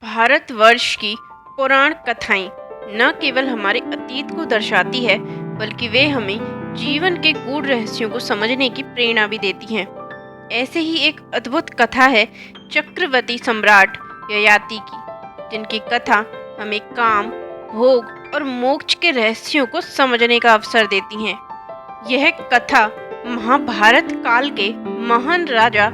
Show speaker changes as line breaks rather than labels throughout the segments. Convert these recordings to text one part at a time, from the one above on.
भारतवर्ष की पुराण कथाएं न केवल हमारे अतीत को दर्शाती है, बल्कि वे हमें जीवन के गूढ़ रहस्यों को समझने की प्रेरणा भी देती हैं। ऐसे ही एक अद्भुत कथा है चक्रवर्ती सम्राट ययाति की, जिनकी कथा हमें काम, भोग और मोक्ष के रहस्यों को समझने का अवसर देती हैं। यह कथा महाभारत काल के महान राजा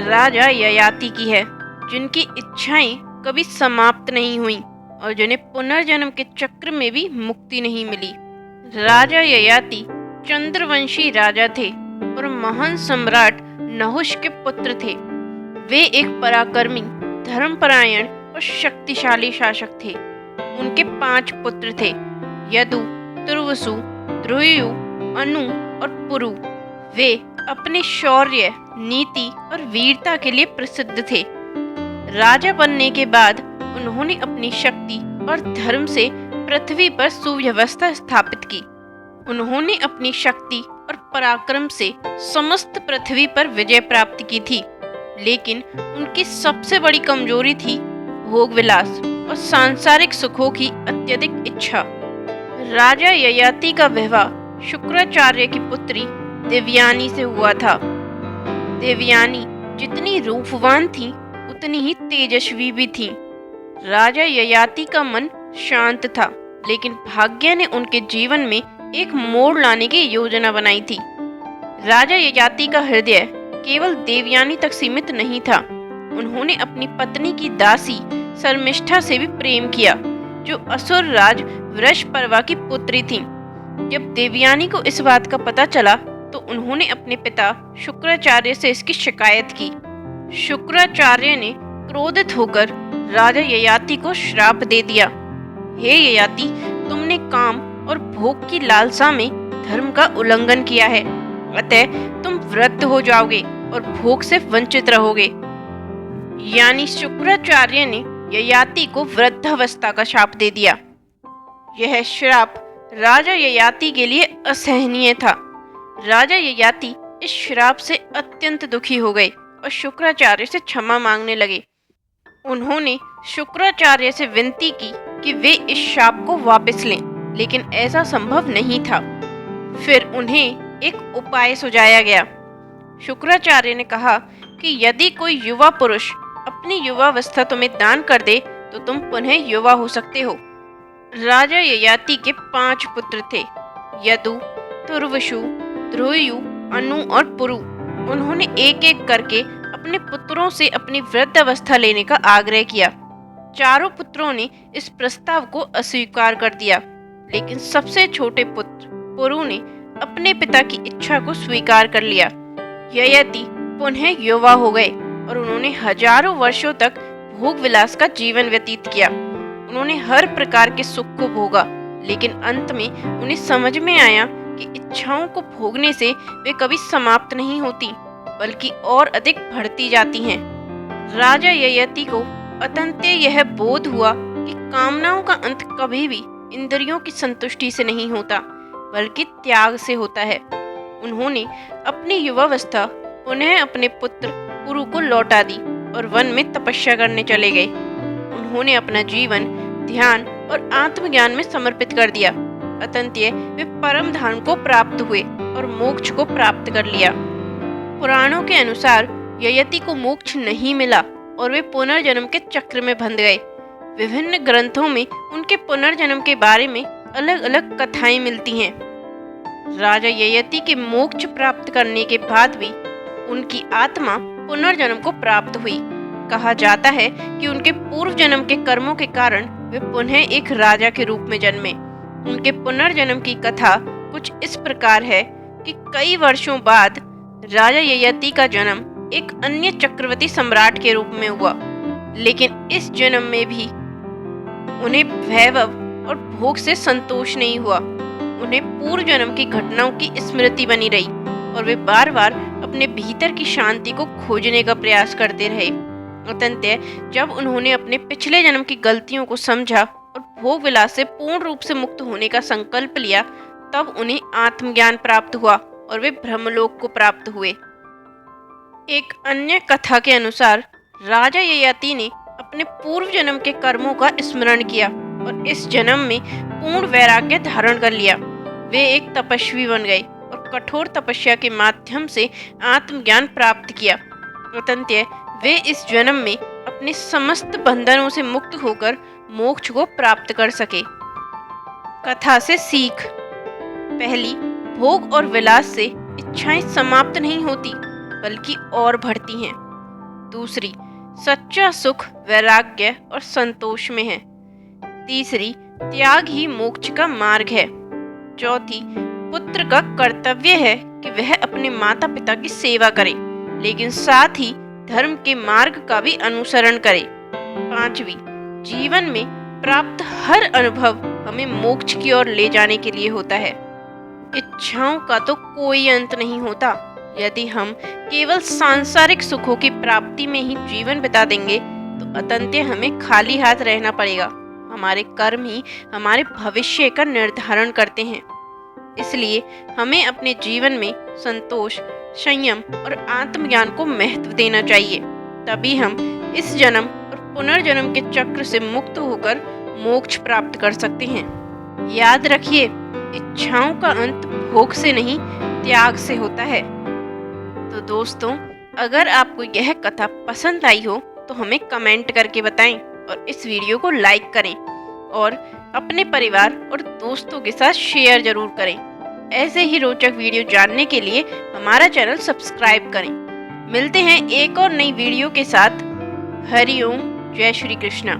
राजा ययाति की है, जिनकी इच्छाएं कभी समाप्त नहीं हुई और जिन्हें पुनर्जन्म के चक्र में भी मुक्ति नहीं मिली। राजा ययाति चंद्रवंशी राजा थे और महान सम्राट नहुष के पुत्र थे। वे एक पराक्रमी, धर्मपरायण और शक्तिशाली शासक थे। उनके 5 पुत्र थे, यदु, तुर्वसु, ध्रुयु, अनु और पुरु। वे अपने शौर्य, नीति और वीरता के लिए प्रसिद्ध थे। राजा बनने के बाद उन्होंने अपनी शक्ति और धर्म से पृथ्वी पर सुव्यवस्था स्थापित की। उन्होंने अपनी शक्ति और पराक्रम से समस्त पृथ्वी पर विजय प्राप्त की थी, लेकिन उनकी सबसे बड़ी कमजोरी थी भोग विलास और सांसारिक सुखों की अत्यधिक इच्छा। राजा ययाति का विवाह शुक्राचार्य की पुत्री देवयानी से हुआ था। देवयानी जितनी रूपवान थी, उतनी ही तेजस्वी भी थी। राजा ययाति का मन शांत था, लेकिन भाग्य ने उनके जीवन में एक मोड़ लाने की योजना बनाई थी। राजा ययाति का हृदय केवल देवयानी तक सीमित नहीं था। उन्होंने अपनी पत्नी की दासी शर्मिष्ठा से भी प्रेम किया, जो असुर राज वृषपर्वा की पुत्री थी। जब देवयानी को इस बात का पता चला, तो उन्होंने अपने पिता शुक्राचार्य से इसकी शिकायत की। शुक्राचार्य ने क्रोधित होकर राजा ययाति को श्राप दे दिया। हे ययाति, तुमने काम और भोग की लालसा में धर्म का उल्लंघन किया है, अतः तुम वृद्ध हो जाओगे और भोग से वंचित रहोगे। यानी शुक्राचार्य ने ययाति को वृद्धावस्था का शाप दे दिया। यह श्राप राजा ययाति के लिए असहनीय था। राजा ययाति इस श्राप से अत्यंत दुखी हो गए और शुक्राचार्य से क्षमा मांगने लगे। उन्होंने शुक्राचार्य से विनती की कि वे इस शाप को वापस लें, लेकिन ऐसा संभव नहीं था। फिर उन्हें एक उपाय सुझाया गया। शुक्राचार्य ने कहा कि यदि कोई युवा पुरुष अपनी युवावस्था तुम्हें दान कर दे, तो तुम पुनः युवा हो सकते हो। राजा ययाति के 5 पुत्र थे, यदु, तुर्वसु, ध्रुयु, अनु और पुरु। उन्होंने एक एक करके अपने पुत्रों से अपनी वृद्धावस्था लेने का आग्रह किया। चारों पुत्रों ने इस प्रस्ताव को अस्वीकार कर दिया, लेकिन सबसे छोटे पुत्र पुरु ने अपने पिता की इच्छा को स्वीकार कर लिया। ययाति पुनः युवा हो गए और उन्होंने हजारों वर्षों तक भोग विलास का जीवन व्यतीत किया। उन्होंने हर प्रकार के सुख को भोगा, लेकिन अंत में उन्हें समझ में आया कि इच्छाओं को भोगने से वे कभी समाप्त नहीं होती, बल्कि और अधिक बढ़ती जाती हैं। राजा ययाति को अतंत्य यह बोध हुआ कि कामनाओं का अंत कभी भी इंद्रियों की संतुष्टि से नहीं होता, बल्कि त्याग से होता है। उन्होंने अपनी युवावस्था पुनः अपने पुत्र पुरु को लौटा दी और वन में तपस्या करने चले गए। उन्होंने अपना जीवन ध्यान और आत्मज्ञान में समर्पित कर दिया। अतंत्य वे परम धाम को प्राप्त हुए और मोक्ष को प्राप्त कर लिया। पुराणों के अनुसार ययाति को मोक्ष नहीं मिला और वे पुनर्जन्म के चक्र में बंध गए। विभिन्न ग्रंथों में उनके पुनर्जन्म के बारे में अलग अलग कथाएं मिलती हैं। राजा ययाति के मोक्ष प्राप्त करने के बाद भी उनकी आत्मा पुनर्जन्म को प्राप्त हुई। कहा जाता है कि उनके पूर्व जन्म के कर्मों के कारण वे पुनः एक राजा के रूप में जन्मे। उनके पुनर्जन्म की कथा कुछ इस प्रकार है कि कई वर्षों बाद राजा ययाति का जन्म एक अन्य चक्रवर्ती सम्राट के रूप में हुआ, लेकिन इस जन्म में भी उन्हें वैभव और भोग से संतोष नहीं हुआ। उन्हें पूर्व जन्म की घटनाओं की स्मृति बनी रही और वे बार बार अपने भीतर की शांति को खोजने का प्रयास करते रहे। अतंत्य जब उन्होंने अपने पिछले जन्म की गलतियों को समझा और भोग विलास से पूर्ण रूप से मुक्त होने का संकल्प लिया, तब उन्हें आत्मज्ञान प्राप्त हुआ और वे ब्रह्मलोक को प्राप्त हुए। एक अन्य कथा के अनुसार राजा ययाति ने अपने पूर्व जन्म के कर्मों का स्मरण किया और इस जन्म में पूर्ण वैराग्य धारण कर लिया। वे एक तपस्वी बन गए और कठोर तपस्या के माध्यम से आत्मज्ञान प्राप्त किया। अतंत्य वे इस जन्म में अपने समस्त बंधनों से मुक्त होकर मोक्ष को प्राप्त कर सके। कथा से सीख। पहली, भोग और विलास से इच्छाएं समाप्त नहीं होती बल्कि और बढ़ती हैं। दूसरी, सच्चा सुख वैराग्य और संतोष में है। तीसरी, त्याग ही मोक्ष का मार्ग है। चौथी, पुत्र का कर्तव्य है कि वह अपने माता पिता की सेवा करे, लेकिन साथ ही धर्म के मार्ग का भी अनुसरण करे। पांचवी, जीवन में प्राप्त हर अनुभव हमें मोक्ष की ओर ले जाने के लिए होता है। इच्छाओं का तो कोई अंत नहीं होता। यदि हम केवल सांसारिक सुखों की प्राप्ति में ही जीवन बिता देंगे तो अतंत्य हमें खाली हाथ रहना पड़ेगा। हमारे कर्म ही हमारे भविष्य का निर्धारण करते हैं। इसलिए हमें अपने जीवन में संतोष, संयम और आत्मज्ञान को महत्व देना चाहिए। तभी हम इस जन्म और पुनर्जन्म के चक्र से मुक्त होकर मोक्ष प्राप्त कर सकते हैं। याद रखिए, इच्छाओं का अंत भोग से नहीं, त्याग से होता है। तो दोस्तों, अगर आपको यह कथा पसंद आई हो तो हमें कमेंट करके बताएं और इस वीडियो को लाइक करें और अपने परिवार और दोस्तों के साथ शेयर जरूर करें। ऐसे ही रोचक वीडियो जानने के लिए हमारा चैनल सब्सक्राइब करें। मिलते हैं एक और नई वीडियो के साथ। हरि ओम, जय श्री कृष्णा।